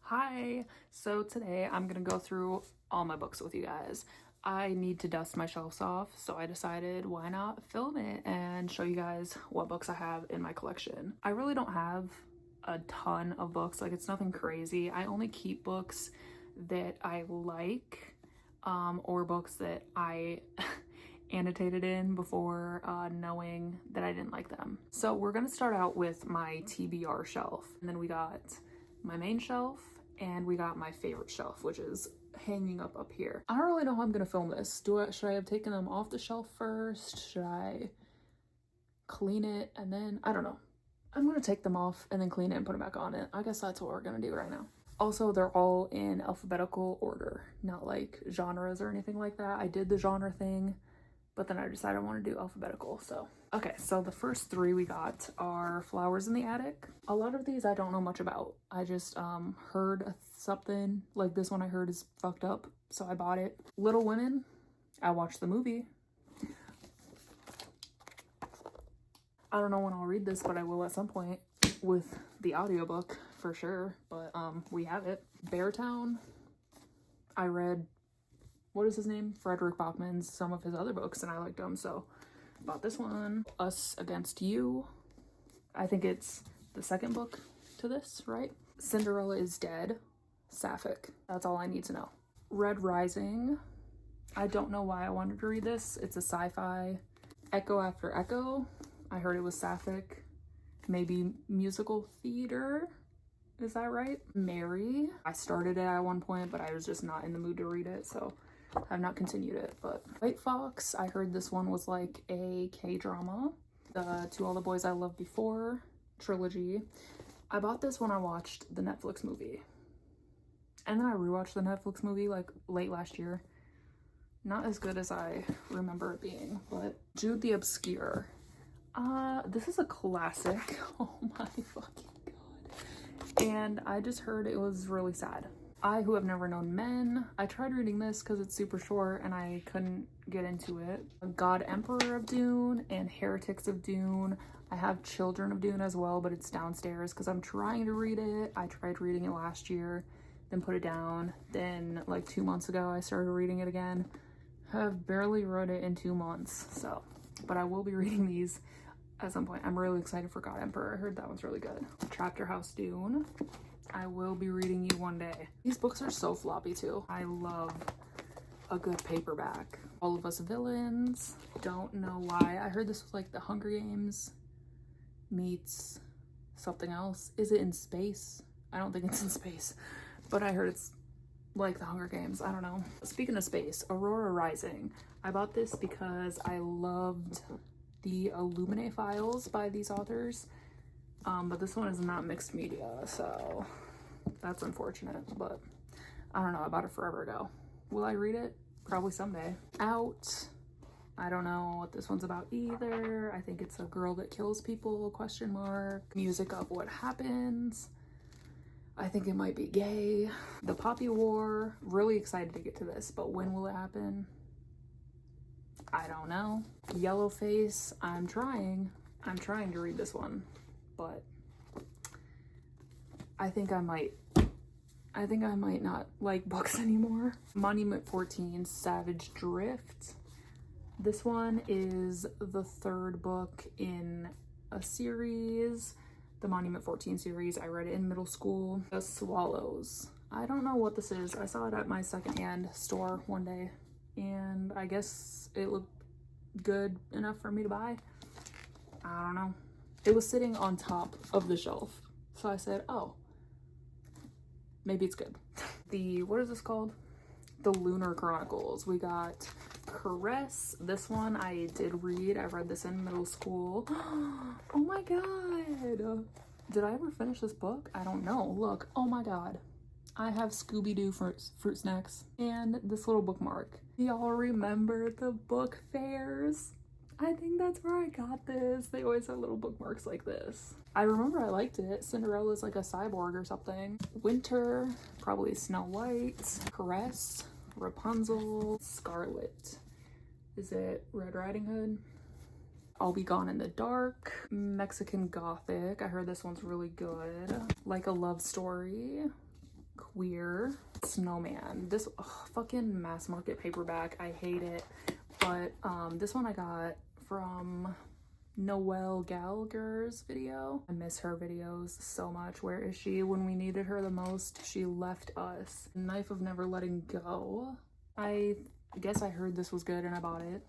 Hi! So today I'm gonna go through all my books with you guys. I need to dust my shelves off, so I decided why not film it and show you guys what books I have in my collection. I really don't have a ton of books, like it's nothing crazy. I only keep books that I like, or books that I annotated in before knowing that I didn't like them. So we're gonna start out with my TBR shelf, and then we got my main shelf, and we got my favorite shelf, which is hanging up here. I don't really know how I'm gonna film this. Should I have taken them off the shelf first? Should I clean it and then, I don't know. I'm gonna take them off and then clean it and put them back on it. I guess that's what we're gonna do right now. Also, they're all in alphabetical order, not like genres or anything like that. I did the genre thing, but then I decided I want to do alphabetical, so. Okay, so the first three we got are Flowers in the Attic. A lot of these I don't know much about. I just heard something, like this one I heard is fucked up, so I bought it. Little Women, I watched the movie. I don't know when I'll read this, but I will at some point with the audiobook for sure, but we have it. Beartown, I read, what is his name? Frederick Bachman's, some of his other books, and I liked them, so bought this one. Us Against You, I think it's the second book to this, right? Cinderella is Dead, Sapphic. That's all I need to know. Red Rising, I don't know why I wanted to read this. It's a sci-fi. Echo After Echo, I heard it was Sapphic, maybe musical theater. Is that right? Mary, I started it at one point, but I was just not in the mood to read it, so I've not continued it. But White Fox, I heard this one was like a K-drama. The To All the Boys I Loved Before trilogy. I bought this when I watched the Netflix movie. And then I rewatched the Netflix movie like late last year. Not as good as I remember it being, but Jude the Obscure. This is a classic. Oh my fucking god. And I just heard it was really sad. I Who Have Never Known Men. I tried reading this because it's super short and I couldn't get into it. God Emperor of Dune and Heretics of Dune. I have Children of Dune as well, but it's downstairs because I'm trying to read it. I tried reading it last year, then put it down. Then like 2 months ago, I started reading it again. Have barely read it in 2 months, so, but I will be reading these at some point. I'm really excited for God Emperor. I heard that one's really good. Chapter House Dune. I will be reading you one day. These books are so floppy too. I love a good paperback. All of Us Villains. Don't know why. I heard this was like the Hunger Games meets something else. Is it in space? I don't think it's in space, but I heard it's like the Hunger Games. I don't know. Speaking of space, Aurora Rising. I bought this because I loved the Illuminae files by these authors, but this one is not mixed media, so that's unfortunate, but I don't know. I bought it forever ago. Will I read it? Probably someday. Out. I don't know what this one's about either. I think it's a girl that kills people, question mark. Music of What Happens. I think it might be gay. The Poppy War. Really excited to get to this, but when will it happen? I don't know. Yellowface. I'm trying to read this one, but I think I might not like books anymore. Monument 14, Savage Drift. This one is the third book in a series, the Monument 14 series. I read it in middle school. The Swallows. I don't know what this is. I saw it at my secondhand store one day, and I guess it looked good enough for me to buy. I don't know. It was sitting on top of the shelf, so I said, oh, maybe it's good. What is this called? The Lunar Chronicles. We got Caress. This one I did read. I read this in middle school. Oh my god. Did I ever finish this book? I don't know. Look. Oh my god. I have Scooby-Doo fruit snacks and this little bookmark. Y'all remember the book fairs? I think that's where I got this. They always have little bookmarks like this. I remember I liked it. Cinderella's like a cyborg or something. Winter, probably Snow White. Caress, Rapunzel, Scarlet. Is it Red Riding Hood? I'll Be Gone in the Dark. Mexican Gothic. I heard this one's really good. Like a Love Story. Queer Snowman. This fucking mass market paperback. I hate it. But this one I got from Noelle Gallagher's video. I miss her videos so much. Where is she? When we needed her the most, she left us. Knife of Never Letting Go. I guess I heard this was good and I bought it.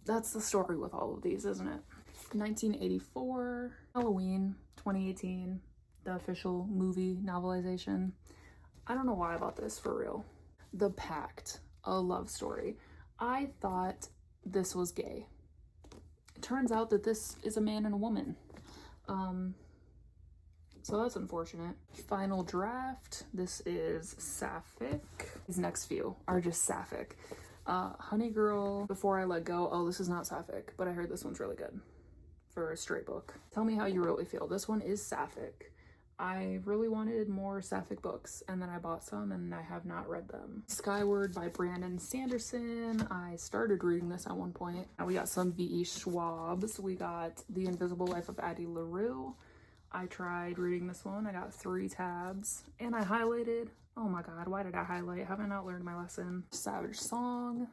That's the story with all of these, isn't it? 1984, Halloween, 2018, the official movie novelization. I don't know why I bought this, for real. The Pact, a love story. I thought this was gay. It turns out that this is a man and a woman. So that's unfortunate. Final Draft, this is sapphic. These next few are just sapphic. Honey Girl, Before I Let Go. Oh, this is not sapphic, but I heard this one's really good for a straight book. Tell Me How You Really Feel. This one is sapphic. I really wanted more sapphic books, and then I bought some and I have not read them. Skyward by Brandon Sanderson. I started reading this at one point. Now we got some V.E. Schwab's. We got The Invisible Life of Addie LaRue. I tried reading this one. I got 3 tabs and I highlighted. Oh my god, why did I highlight? Have I not learned my lesson? Savage Song.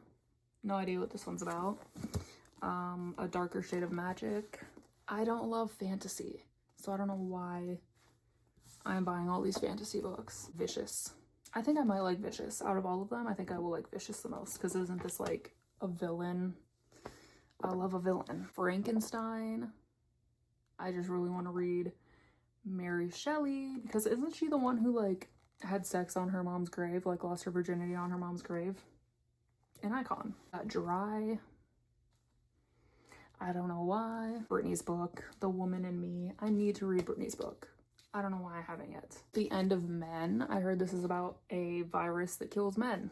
No idea what this one's about. A Darker Shade of Magic. I don't love fantasy, so I don't know why I'm buying all these fantasy books. Vicious. I think I might like Vicious. Out of all of them, I think I will like Vicious the most, because isn't this like a villain? I love a villain. Frankenstein. I just really want to read Mary Shelley, because isn't she the one who like had sex on her mom's grave, like lost her virginity on her mom's grave? An icon. Dry. I don't know why. Brittany's book, The Woman in Me. I need to read Brittany's book. I don't know why I haven't yet. The End of Men. I heard this is about a virus that kills men.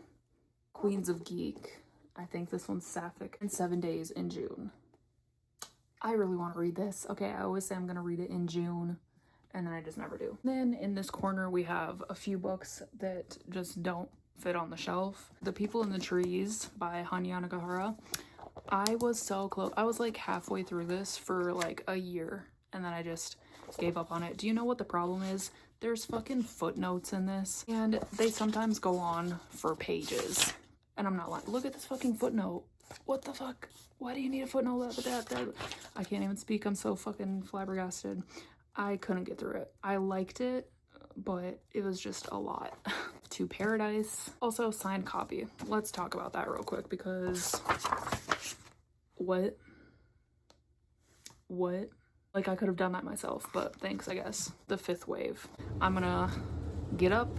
Queens of Geek. I think this one's sapphic. And 7 Days in June. I really want to read this. Okay, I always say I'm going to read it in June, and then I just never do. Then in this corner, we have a few books that just don't fit on the shelf. The People in the Trees by Hanya Nagahara. I was so close. I was like halfway through this for like a year, and then I just gave up on it. Do you know what the problem is? There's fucking footnotes in this, and they sometimes go on for pages. And I'm not lying. Look at this fucking footnote. What the fuck? Why do you need a footnote with that? I can't even speak. I'm so fucking flabbergasted. I couldn't get through it. I liked it, but it was just a lot. To Paradise. Also, signed copy. Let's talk about that real quick, because what? Like, I could have done that myself, but thanks, I guess. The Fifth Wave. I'm gonna get up,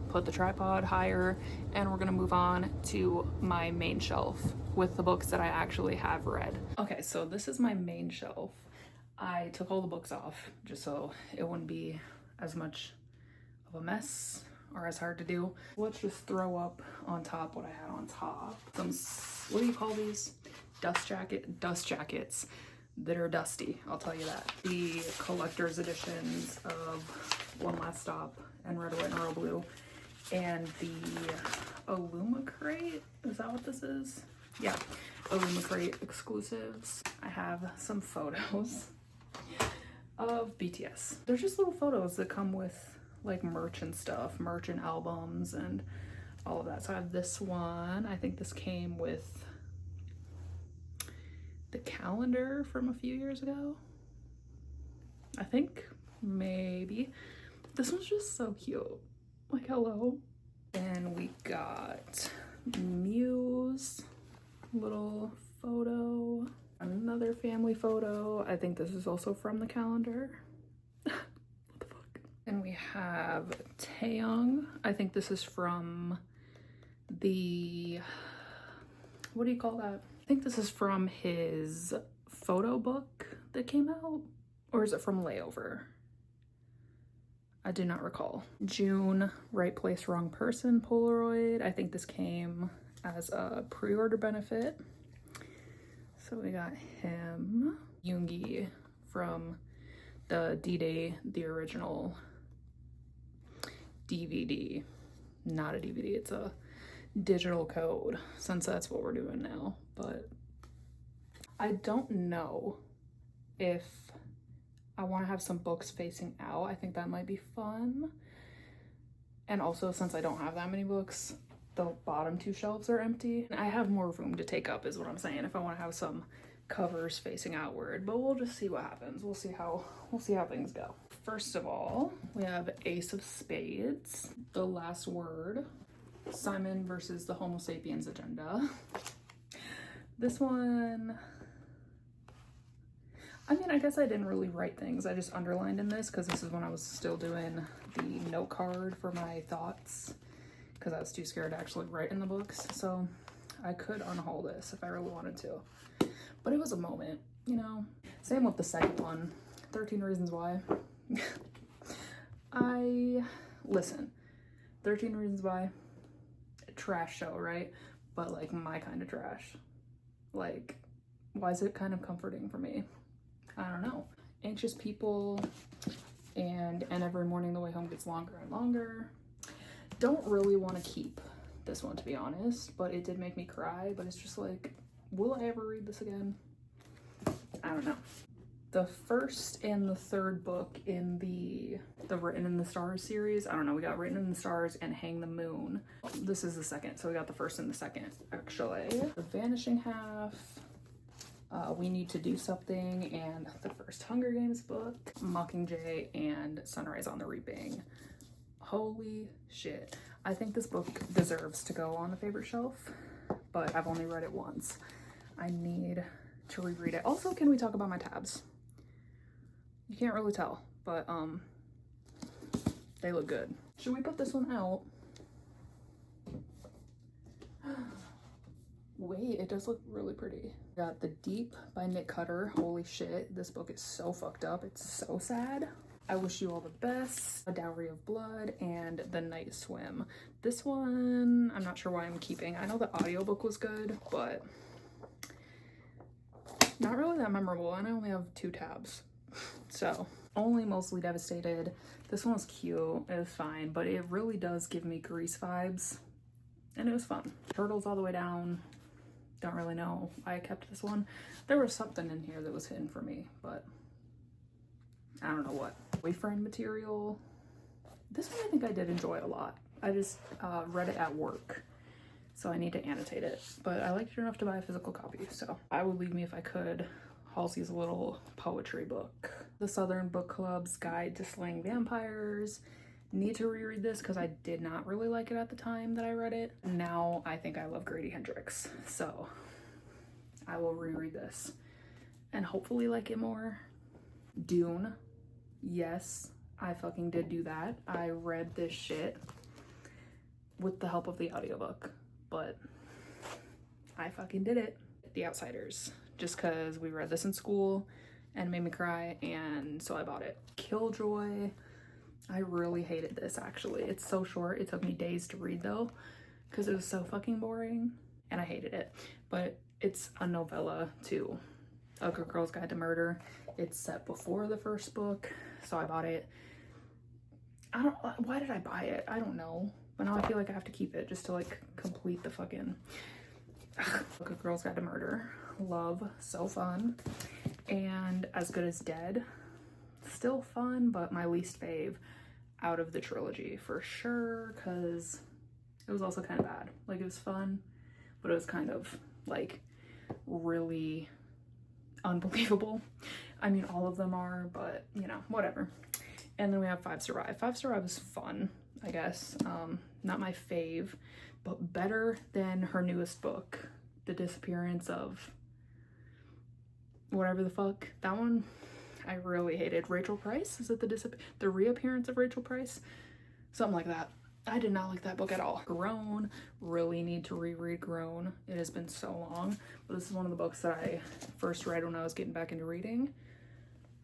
put the tripod higher, and we're gonna move on to my main shelf with the books that I actually have read. Okay, so this is my main shelf. I took all the books off just so it wouldn't be as much of a mess or as hard to do. Let's just throw up on top what I had on top. Some, what do you call these? Dust jackets that are dusty, I'll tell you that. The collector's editions of One Last Stop and Red, White, and Royal Blue, and the Illumicrate, is that what this is? Yeah, Illumicrate exclusives. I have some photos of BTS. They're just little photos that come with like merch and stuff, merch and albums and all of that. So I have this one. I think this came with the calendar from a few years ago. I think, maybe. This one's just so cute. Like, hello. And we got Muse, little photo, another family photo. I think this is also from the calendar. What the fuck? And we have Taeyong. I think this is from the, what do you call that? I think this is from his photo book that came out, or is it from Layover? I do not recall. June, Right Place, Wrong Person Polaroid. I think this came as a pre-order benefit. So we got him. Yoongi from the D-Day, the original DVD. Not a DVD, it's a digital code, since that's what we're doing now. But I don't know if I want to have some books facing out. I think that might be fun. And also, since I don't have that many books, the bottom two shelves are empty. I have more room to take up is what I'm saying if I want to have some covers facing outward, but we'll just see what happens. We'll see how things go. First of all, we have Ace of Spades, The Last Word, Simon versus the Homo sapiens agenda. This one, I mean, I guess I didn't really write things. I just underlined in this because this is when I was still doing the note card for my thoughts because I was too scared to actually write in the books. So I could unhaul this if I really wanted to. But it was a moment, you know? Same with the second one, 13 Reasons Why. Listen, 13 Reasons Why, trash show, right? But like my kind of trash. Like, why is it kind of comforting for me? I don't know. Anxious People and Every Morning the Way Home Gets Longer and Longer. Don't really want to keep this one, to be honest, but it did make me cry. But it's just like, will I ever read this again? I don't know. The first and the third book in the Written in the Stars series, I don't know, we got Written in the Stars and Hang the Moon. This is the second, so we got the first and the second, actually. The Vanishing Half, We Need to Do Something, and the first Hunger Games book, Mockingjay and Sunrise on the Reaping. Holy shit. I think this book deserves to go on the favorite shelf, but I've only read it once. I need to reread it. Also, can we talk about my tabs? You can't really tell, but they look good. Should we put this one out? Wait, it does look really pretty. Got The Deep by Nick Cutter. Holy shit, this book is so fucked up. It's so sad. I Wish You All the Best, A Dowry of Blood, and The Night Swim. This one, I'm not sure why I'm keeping. I know the audiobook was good, but not really that memorable, and I only have 2 tabs. So, only Mostly Devastated. This one was cute, it was fine, but it really does give me Grease vibes, and it was fun. Turtles All the Way Down. Don't really know why I kept this one. There was something in here that was hidden for me, but I don't know what. Boyfriend Material. This one I think I did enjoy a lot. I just read it at work, so I need to annotate it. But I liked it enough to buy a physical copy, so I Would Leave Me If I Could. Halsey's little poetry book. The Southern Book Club's Guide to Slaying Vampires. Need to reread this because I did not really like it at the time that I read it. Now I think I love Grady Hendrix, so I will reread this and hopefully like it more. Dune. Yes, I fucking did do that. I read this shit with the help of the audiobook, but I fucking did it. The Outsiders, just because we read this in school and it made me cry, and so I bought it. Killjoy. I really hated this, actually. It's so short. It took me days to read, though, because it was so fucking boring, and I hated it. But it's a novella, too. A Good Girl's Guide to Murder. It's set before the first book, so I bought it. Why did I buy it? I don't know. But now I feel like I have to keep it just to, like, complete the fucking A Good Girl's Guide to Murder. Love. So fun. And As Good as Dead. Still fun, but my least fave out of the trilogy for sure, because it was also kind of bad. Like, it was fun, but it was kind of like really unbelievable. I mean, all of them are, but you know, whatever. And then we have Five Survive. Five Survive is fun, I guess. Not my fave, but better than her newest book, The Disappearance of whatever the fuck. That one I really hated. Rachel Price? Is it the reappearance of Rachel Price? Something like that. I did not like that book at all. Grown. Really need to reread Grown. It has been so long. But this is one of the books that I first read when I was getting back into reading.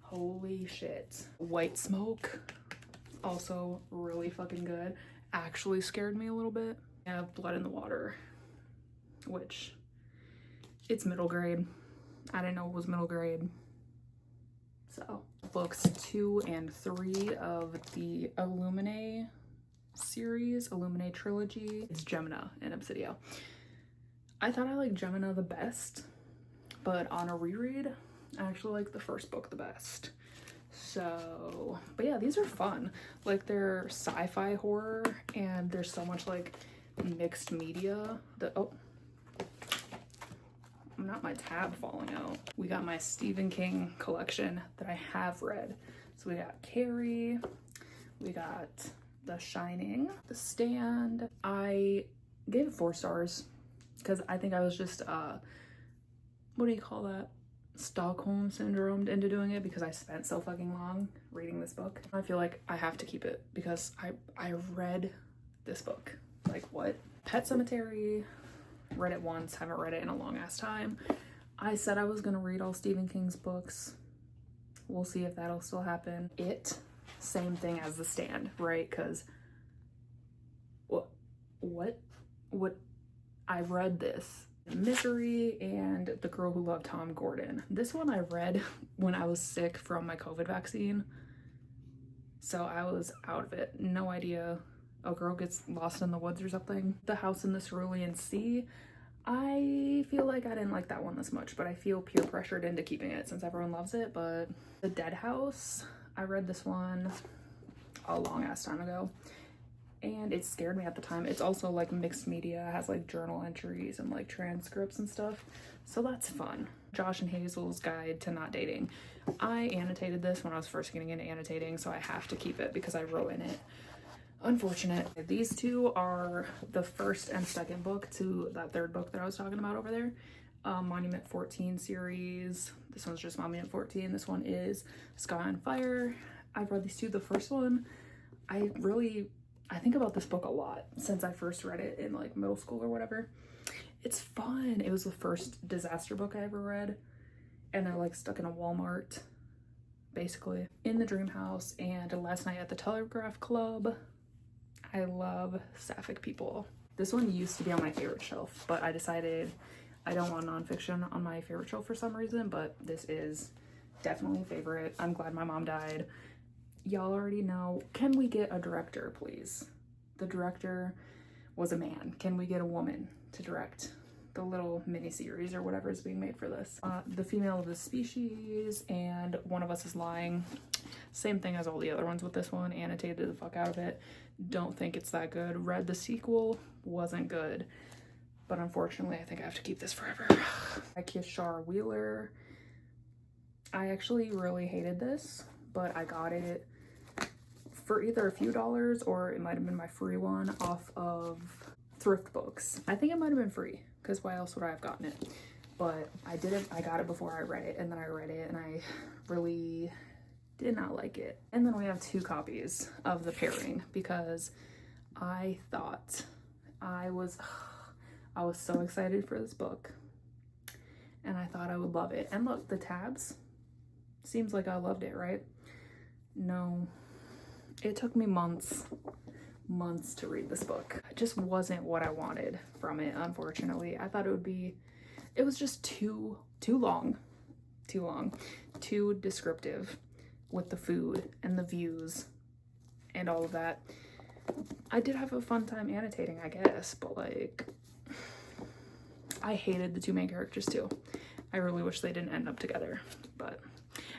Holy shit. White Smoke. Also really fucking good. Actually scared me a little bit. I have Blood in the Water, which it's middle grade. I didn't know it was middle grade. So, books 2 and 3 of the Illuminae series, Illuminae trilogy. It's Gemina and Obsidio. I thought I liked Gemina the best, but on a reread, I actually like the first book the best. So, but yeah, these are fun. Like, they're sci-fi horror, and there's so much like mixed media that, oh, not my tab falling out. We got my Stephen King collection that I have read. So we got Carrie, we got The Shining, The Stand. I gave it 4 stars because I think I was just, what do you call that? Stockholm syndromed into doing it because I spent so fucking long reading this book. I feel like I have to keep it because I read this book. Like, what? Pet Sematary, read it once, haven't read it in a long ass time. I said I was gonna read all Stephen King's books. We'll see if that'll still happen. It, same thing as The Stand, right? Because what I read this. Misery and The Girl Who Loved Tom Gordon. This one I read when I was sick from my COVID vaccine. So I was out of it. No idea. A girl gets lost in the woods or something. The House in the Cerulean Sea. I feel like I didn't like that one this much, but I feel peer pressured into keeping it since everyone loves it. But The Dead House, I read this one a long ass time ago, and it scared me at the time. It's also like mixed media, it has like journal entries and like transcripts and stuff, so that's fun. Josh and Hazel's Guide to Not Dating. I annotated this when I was first getting into annotating, so I have to keep it because I wrote in it. Unfortunate. These two are the first and second book to that third book that I was talking about over there. Monument 14 series. This one's just Monument 14. This one is Sky on Fire. I've read these two. The first one, I think about this book a lot since I first read it in like middle school or whatever. It's fun. It was the first disaster book I ever read, and they're like stuck in a Walmart, basically. In the Dream House and Last Night at the Telegraph Club. I love sapphic people. This one used to be on my favorite shelf, but I decided I don't want nonfiction on my favorite shelf for some reason, but this is definitely a favorite. I'm glad my mom died. Y'all already know. Can we get a director, please? The director was a man. Can we get a woman to direct the little mini-series or whatever is being made for this? The Female of the Species and One of Us is Lying. Same thing as all the other ones with this one. Annotated the fuck out of it. Don't think it's that good. Read the sequel. Wasn't good. But unfortunately, I think I have to keep this forever. I Kissed Shar Wheeler. I actually really hated this, but I got it for either a few dollars or it might have been my free one off of Thrift Books. I think it might have been free because why else would I have gotten it? But I didn't. I got it before I read it, and then I read it and I really did not like it. And then we have 2 copies of The Pairing because I thought I was so excited for this book and I thought I would love it. And look, the tabs, seems like I loved it, right? No, it took me months to read this book. It just wasn't what I wanted from it, unfortunately. I thought it was just too long, too descriptive with the food and the views and all of that. I did have a fun time annotating, I guess, but like, I hated the 2 main characters too. I really wish they didn't end up together, but.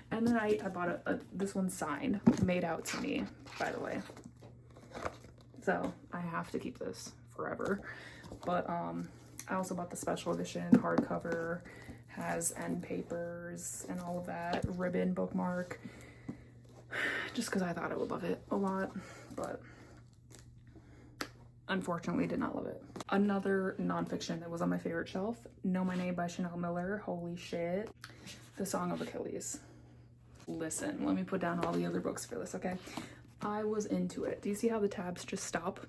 And then I bought this one's signed, made out to me, by the way. So I have to keep this forever. But I also bought the special edition hardcover, has end papers and all of that, ribbon bookmark, just because I thought I would love it a lot, but unfortunately did not love it. Another nonfiction that was on my favorite shelf, Know My Name by Chanel Miller. Holy shit. The Song of Achilles. Listen, let me put down all the other books for this, okay? I was into it. Do you see how the tabs just stop?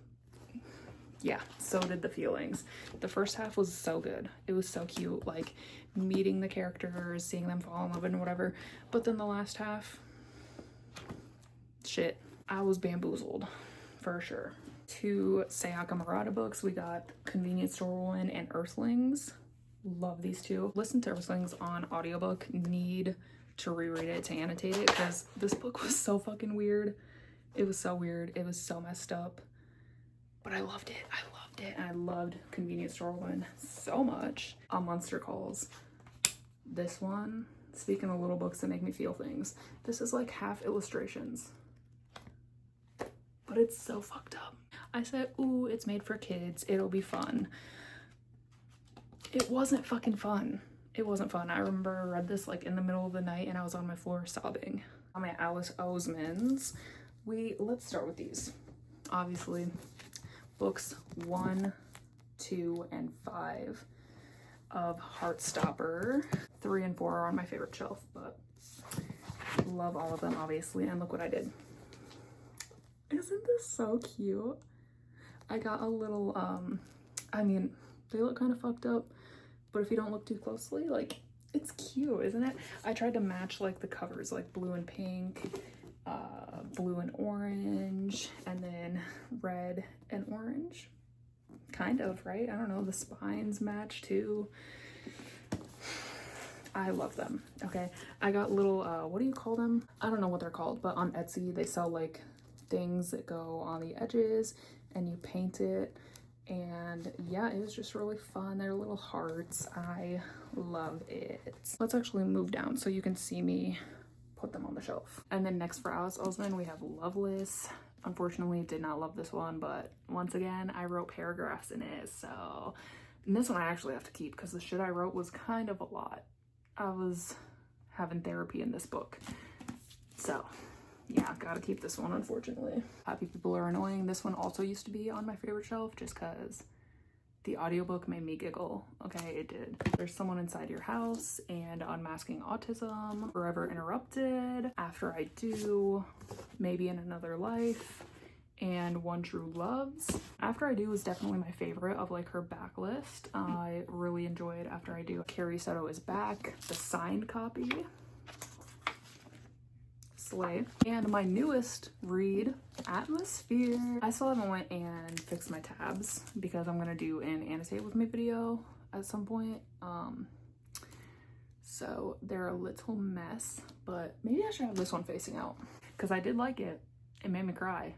Yeah, so did the feelings. The first half was so good. It was so cute, like meeting the characters, seeing them fall in love and whatever. But then the last half, shit, I was bamboozled for sure. 2 Sayaka Murata books. We got Convenience Store Woman and Earthlings. Love these 2. Listen to Earthlings on audiobook. Need to reread it to annotate it because this book was so fucking weird. It was so weird. It was so messed up. But I loved it. And I loved Convenience Store Woman so much. A Monster Calls. This one Speaking of little books that make me feel things, this is like half illustrations, but it's so fucked up. I said, ooh, it's made for kids, it'll be fun. It wasn't fucking fun. It wasn't fun. I remember I read this like in the middle of the night and I was on my floor sobbing. I'm at Alice Oseman's. Let's start with these. Obviously, books 1, 2, and 5 of Heartstopper. 3 and 4 are on my favorite shelf, but love all of them, obviously. And look what I did. Isn't this so cute? I got a little, I mean, they look kind of fucked up, but if you don't look too closely, like, it's cute, isn't it? I tried to match like the covers, like blue and pink, blue and orange, and then red and orange. Kind of, right? I don't know, the spines match too. I love them. Okay, I got little, what do you call them? I don't know what they're called, but on Etsy, they sell like things that go on the edges and you paint it. And yeah, it was just really fun. They're little hearts. I love it. Let's actually move down so you can see me put them on the shelf. And then next for Alice Oseman, we have Loveless. Unfortunately, did not love this one, but once again, I wrote paragraphs in it. So, and this one I actually have to keep because the shit I wrote was kind of a lot. I was having therapy in this book. So yeah, gotta keep this one, unfortunately. Happy People Are Annoying. This one also used to be on my favorite shelf just because the audiobook made me giggle. Okay, it did. There's Someone Inside Your House and Unmasking Autism, Forever Interrupted, After I Do, Maybe in Another Life, and One True Loves. After I Do was definitely my favorite of like her backlist. I really enjoyed After I Do. Carrie Soto Is Back, the signed copy. Slay. And my newest read, Atmosphere. I still haven't went and fixed my tabs because I'm gonna do an annotate with me video at some point. So they're a little mess, but maybe I should have this one facing out because I did like it. It made me cry.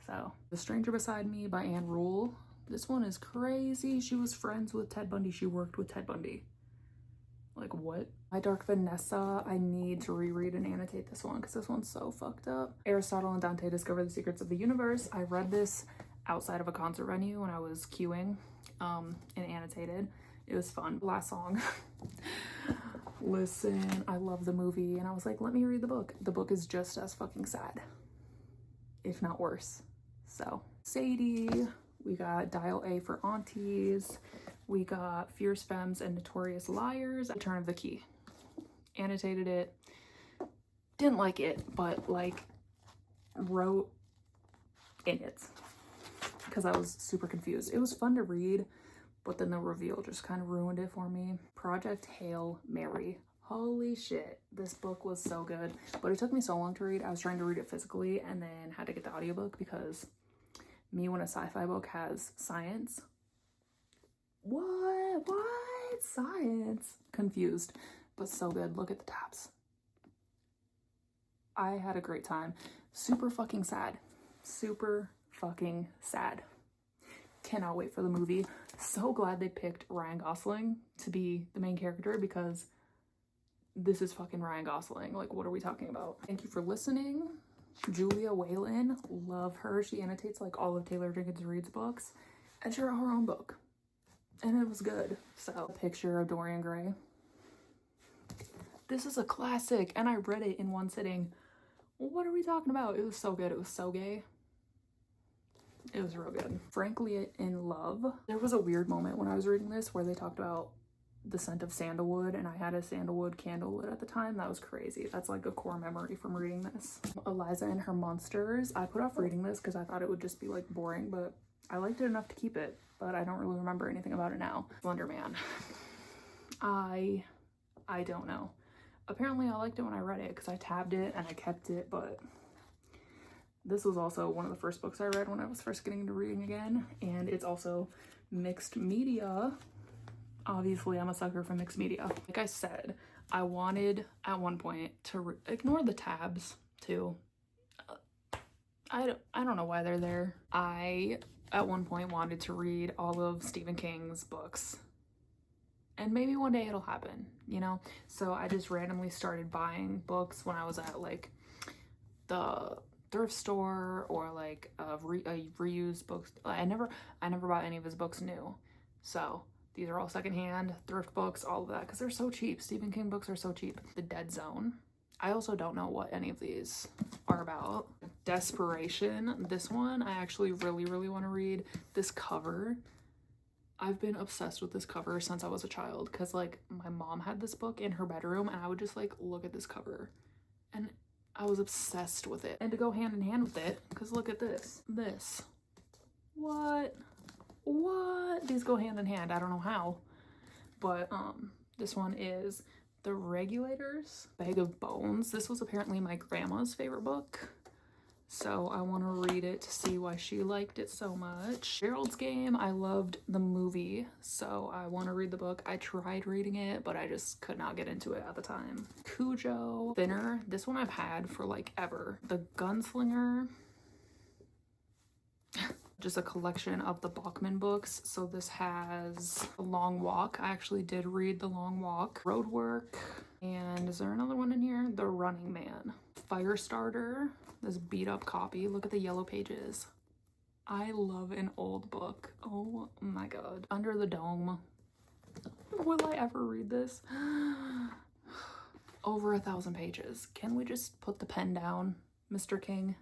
So The Stranger Beside Me by Anne Rule. This one is crazy. She was friends with Ted Bundy. She worked with Ted Bundy. Like, what? My Dark Vanessa, I need to reread and annotate this one because this one's so fucked up. Aristotle and Dante Discover the Secrets of the Universe. I read this outside of a concert venue when I was queuing and annotated. It was fun. Last song. Listen, I love the movie and I was like, let me read the book. The book is just as fucking sad, if not worse. So, Sadie, we got Dial A for Aunties. We got Fierce Femmes and Notorious Liars, Return of the Key. Annotated it. Didn't like it, but like wrote in it because I was super confused. It was fun to read, but then the reveal just kind of ruined it for me. Project Hail Mary. Holy shit, this book was so good, but it took me so long to read. I was trying to read it physically and then had to get the audiobook because me, when a sci-fi book has science, what science, confused, but so good. Look at the tabs. I had a great time. Super fucking sad. Cannot wait for the movie. So glad they picked Ryan Gosling to be the main character because this is fucking Ryan Gosling. Like, what are we talking about? Thank you for listening. Julia Whalen, love her. She annotates like all of Taylor Jenkins Reid's books and she wrote her own book. And it was good. So, a picture of Dorian Gray. This is a classic, and I read it in one sitting. What are we talking about? It was so good. It was so gay. It was real good. Frankly in Love. There was a weird moment when I was reading this where they talked about the scent of sandalwood, and I had a sandalwood candle lit at the time. That was crazy. That's like a core memory from reading this. Eliza and Her Monsters. I put off reading this because I thought it would just be like boring, but I liked it enough to keep it. But I don't really remember anything about it now. Slender Man. I don't know. Apparently I liked it when I read it because I tabbed it and I kept it, but this was also one of the first books I read when I was first getting into reading again, and it's also mixed media. Obviously, I'm a sucker for mixed media. Like I said, I wanted at one point to ignore the tabs too. I don't know why they're there. I at one point wanted to read all of Stephen King's books and maybe one day it'll happen, you know? So I just randomly started buying books when I was at like the thrift store or like a reused books. I never bought any of his books new. So these are all secondhand, thrift books, all of that, because they're so cheap. Stephen King books are so cheap. The Dead Zone. I also don't know what any of these are about. Desperation. This one I actually really want to read. This cover, I've been obsessed with this cover since I was a child, because like my mom had this book in her bedroom and I would just like look at this cover and I was obsessed with it. And to go hand in hand with it, because look at this. What? These go hand in hand. I don't know how. But this one is The Regulators, Bag of Bones. This was apparently my grandma's favorite book, so I want to read it to see why she liked it so much. Gerald's Game, I loved the movie, so I want to read the book. I tried reading it, but I just could not get into it at the time. Cujo, Thinner, this one I've had for like ever. The Gunslinger, just a collection of the Bachman books. So this has The Long Walk. I actually did read The Long Walk. Roadwork. And is there another one in here? The Running Man. Firestarter. This beat up copy. Look at the yellow pages. I love an old book. Oh my god. Under the Dome. Will I ever read this? Over 1,000 pages. Can we just put the pen down, Mr. King?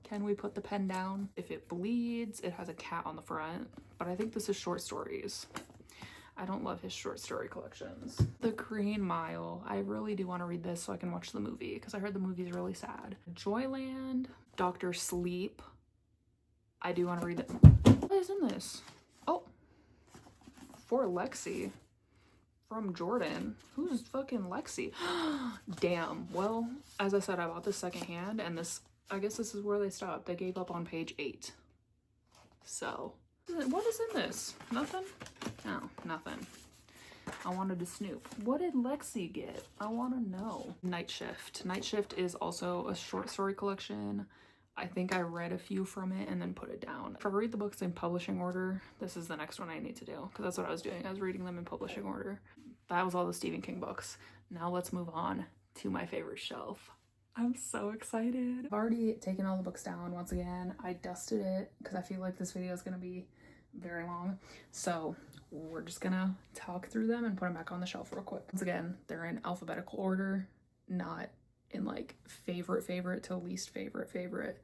Can we put the pen down? If It Bleeds, it has a cat on the front, but I think this is short stories. I don't love his short story collections. The Green Mile, I really do want to read this so I can watch the movie, because I heard the movie is really sad. Joyland, Dr. Sleep, I do want to read it. What is in this? Oh, For Lexi from Jordan. Who's fucking Lexi? Damn. Well, as I said, I bought this secondhand, and this, I guess this is where they stopped. They gave up on page 8. So, what is in this? Nothing? No, nothing. I wanted to snoop. What did Lexi get? I want to know. Night Shift. Night Shift is also a short story collection. I think I read a few from it and then put it down. If I read the books in publishing order, this is the next one I need to do, because that's what I was doing. I was reading them in publishing order. That was all the Stephen King books. Now let's move on to my favorite shelf. I'm so excited. I've already taken all the books down once again. I dusted it because I feel like this video is going to be very long. So we're just going to talk through them and put them back on the shelf real quick. Once again, they're in alphabetical order, not in like favorite to least favorite.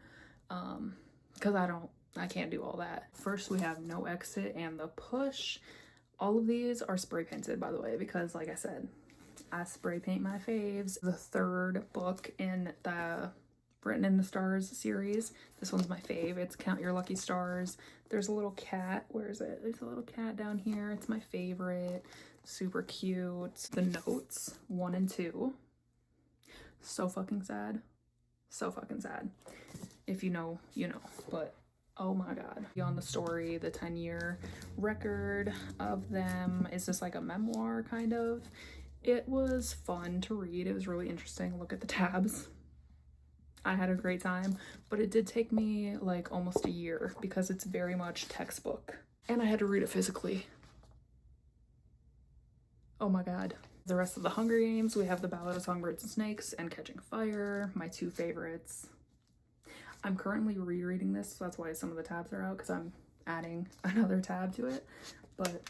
Because I can't do all that. First we have No Exit and The Push. All of these are spray painted, by the way, because like I said, I spray paint my faves. The third book in the Written in the Stars series. This one's my fave. It's Count Your Lucky Stars. There's a little cat. Where is it? There's a little cat down here. It's my favorite. Super cute. The Notes 1 and 2. So fucking sad. So fucking sad. If you know, you know. But oh my god. Beyond the Story, the 10-year record of them. Is this like a memoir kind of? It was fun to read. It was really interesting. Look at the tabs. I had a great time, but it did take me like almost a year because it's very much textbook and I had to read it physically. Oh my god. The rest of the Hunger Games, we have The Ballad of Songbirds and Snakes and Catching Fire, my two favorites. I'm currently rereading this, so that's why some of the tabs are out, because I'm adding another tab to it, but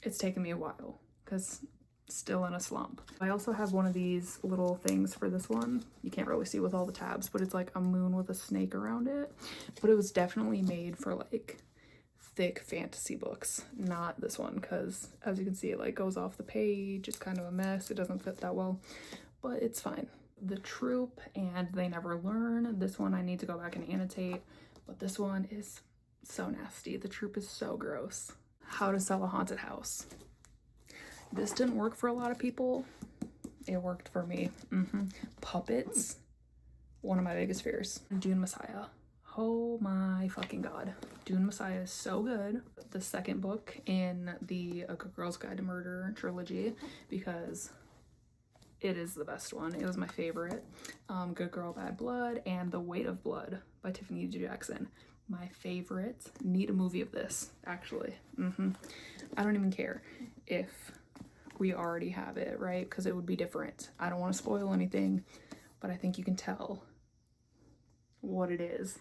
it's taken me a while because still in a slump. I also have one of these little things for this one. You can't really see with all the tabs, but it's like a moon with a snake around it. But it was definitely made for like thick fantasy books, not this one, because as you can see, it like goes off the page. It's kind of a mess. It doesn't fit that well, but it's fine. The Troop and They Never Learn. This one I need to go back and annotate, but this one is so nasty. The Troop is so gross. How to Sell a Haunted House. This didn't work for a lot of people. It worked for me. Puppets. One of my biggest fears. Dune Messiah. Oh my fucking god. Dune Messiah is so good. The second book in the A Good Girl's Guide to Murder trilogy, because it is the best one. It was my favorite. Good Girl, Bad Blood, and The Weight of Blood by Tiffany D. Jackson. My favorite. Need a movie of this, actually. I don't even care if we already have it, right? Because it would be different. I don't want to spoil anything, but I think you can tell what it is.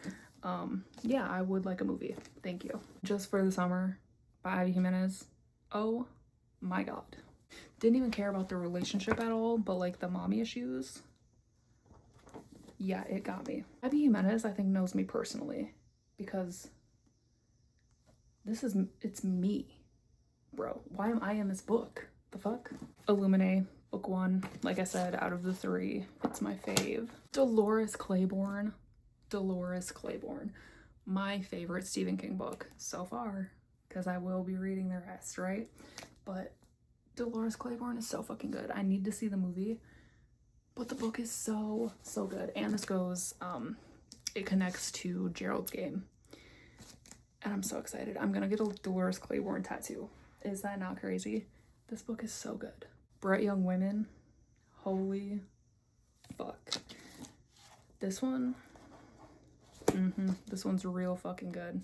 Yeah, I would like a movie. Thank you. Just for the Summer by Ivy Jimenez. Oh my god. Didn't even care about the relationship at all, but like the mommy issues, yeah, it got me. Ivy Jimenez, I think, knows me personally because it's me, bro. Why am I in this book? The fuck? Illuminae, book 1. Like I said, out of the 3, it's my fave. Dolores Claiborne. My favorite Stephen King book so far, because I will be reading the rest, right? But Dolores Claiborne is so fucking good. I need to see the movie, but the book is so good. And this goes, it connects to Gerald's Game, and I'm so excited. I'm gonna get a Dolores Claiborne tattoo. Is that not crazy? This book is so good. Bright Young Women, holy fuck. This one, this one's real fucking good.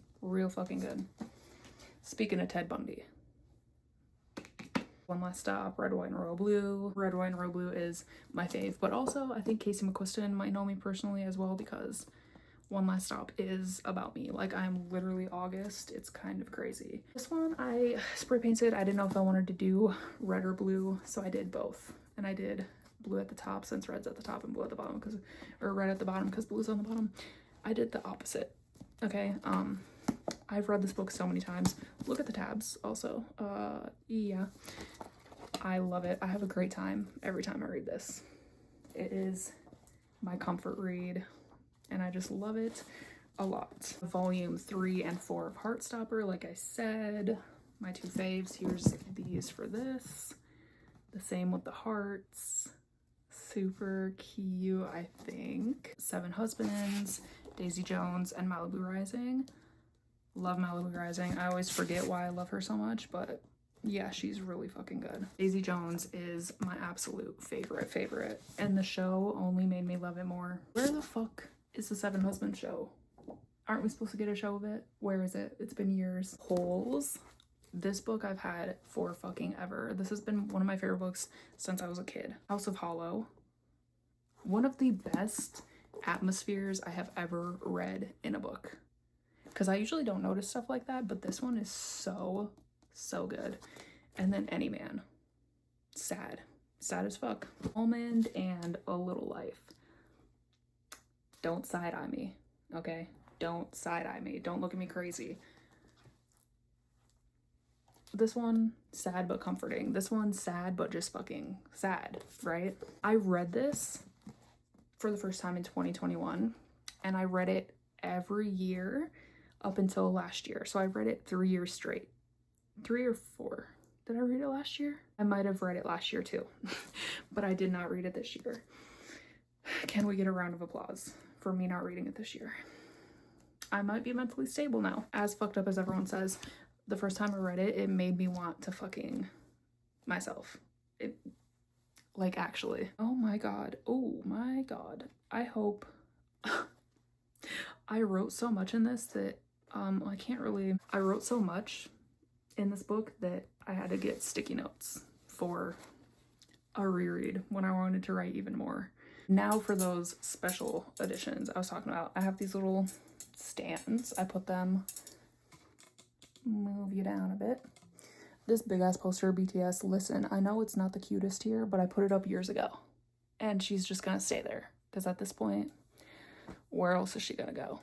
Speaking of Ted Bundy, One Last Stop, Red, White, and Royal Blue. Red, White, and Royal Blue is my fave, but also I think Casey McQuiston might know me personally as well, because One Last Stop is about me. Like, I'm literally August. It's kind of crazy. This one I spray painted. I didn't know if I wanted to do red or blue, so I did both. And I did blue at the top since red's at the top and blue at the bottom, or red at the bottom because blue's on the bottom. I did the opposite. Okay, I've read this book so many times. Look at the tabs also. Yeah, I love it. I have a great time every time I read this. It is my comfort read, and I just love it a lot. Volume 3 and 4 of Heartstopper, like I said, my 2 faves. Here's these for this. The same with the hearts. Super cute, I think. 7 Husbands, Daisy Jones, and Malibu Rising. Love Malibu Rising. I always forget why I love her so much, but yeah, she's really fucking good. Daisy Jones is my absolute favorite, and the show only made me love it more. Where the fuck is the 7 Husbands show? Aren't we supposed to get a show of it? Where is it? It's been years. Holes. This book I've had for fucking ever. This has been one of my favorite books since I was a kid. House of Hollow. One of the best atmospheres I have ever read in a book, because I usually don't notice stuff like that, but this one is so good. And then Any Man. Sad as fuck. Almond and A Little Life. Don't side-eye me, okay? Don't side-eye me. Don't look at me crazy. This one, sad but comforting. This one, sad but just fucking sad, right? I read this for the first time in 2021, and I read it every year up until last year. So I read it 3 years straight. 3 or 4. Did I read it last year? I might have read it last year too, but I did not read it this year. Can we get a round of applause for me not reading it this year? I might be mentally stable now. As fucked up as everyone says, the first time I read it, it made me want to fucking myself. It, like, actually. Oh my god. I hope. I wrote so much in this that I wrote so much in this book that I had to get sticky notes for a reread when I wanted to write even more. Now for those special editions I was talking about, I have these little stands. I put them, move you down a bit. This big ass poster of BTS. Listen, I know it's not the cutest here, but I put it up years ago, and she's just gonna stay there, because at this point, where else is she gonna go?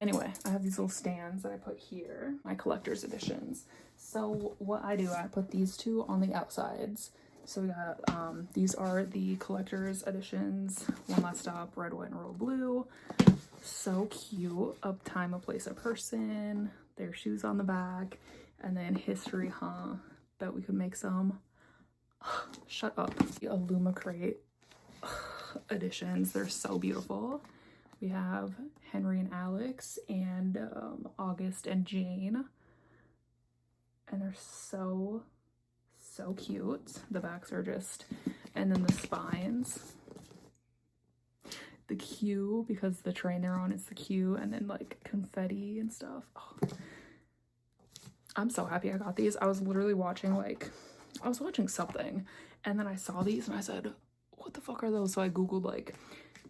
Anyway, I have these little stands that I put here, my collector's editions. So what I do, I put these 2 on the outsides. So we got, these are the collector's editions. One Last Stop, Red, White, and Royal Blue. So cute. A Time, a Place, a Person. Their shoes on the back. And then History, huh? Bet we could make some. Shut up. The Illumicrate editions. They're so beautiful. We have Henry and Alex, and August and Jane. And they're so cute. The backs are just, and then the spines. The Q, because the train they're on is the Q, and then like confetti and stuff. Oh. I'm so happy I got these. I was literally watching like, I was watching something and then I saw these and I said, what the fuck are those? So I googled like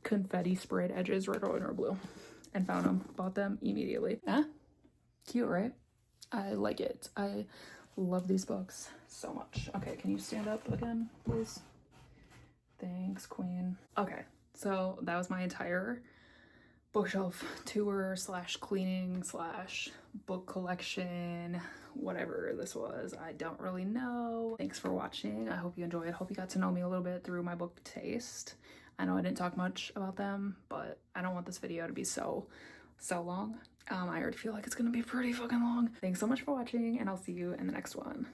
confetti sprayed edges, red, white, or blue, and found them. Bought them immediately. Ah, cute, right? I like it. I love these books so much. Okay, can you stand up again, please? Thanks, queen. Okay, so that was my entire bookshelf tour slash cleaning slash book collection, whatever this was. I don't really know. Thanks for watching. I hope you enjoyed. Hope you got to know me a little bit through my book taste. I know I didn't talk much about them, but I don't want this video to be so long. I already feel like it's gonna be pretty fucking long. Thanks so much for watching, and I'll see you in the next one.